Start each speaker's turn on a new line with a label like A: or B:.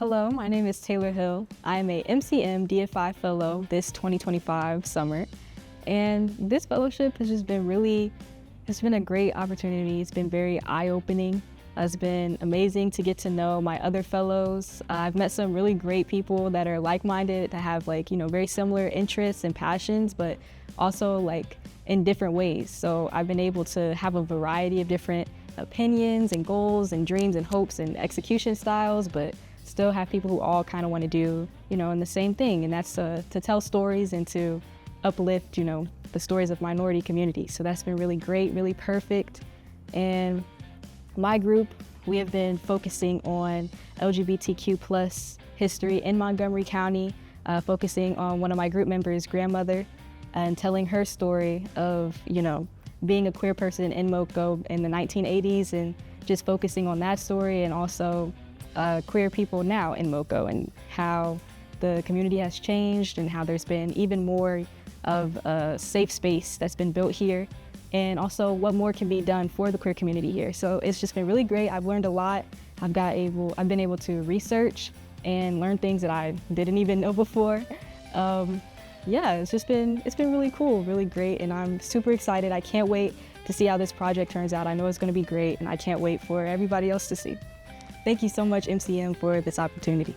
A: Hello, my name is Taylor Hill. I am a MCM DFI Fellow this 2025 summer. And this fellowship has just been it's been a great opportunity. It's been very eye-opening. It's been amazing to get to know my other fellows. I've met some really great people that are like-minded, that have very similar interests and passions, but also in different ways. So I've been able to have a variety of different opinions and goals and dreams and hopes and execution styles, but still have people who all kind of want to do, in the same thing. And that's to tell stories and to uplift, the stories of minority communities. So that's been really great, really perfect. And my group, we have been focusing on LGBTQ plus history in Montgomery County, focusing on one of my group members' grandmother and telling her story of, being a queer person in MoCo in the 1980s and just focusing on that story, and also queer people now in MoCo and how the community has changed and how there's been even more of a safe space that's been built here, and also what more can be done for the queer community here. So it's just been really great. I've learned a lot. I've been able to research and learn things that I didn't even know before. It's been really cool, really great, and I'm super excited. I can't wait to see how this project turns out. I know it's going to be great, and I can't wait for everybody else to see. Thank you so much, MCM, for this opportunity.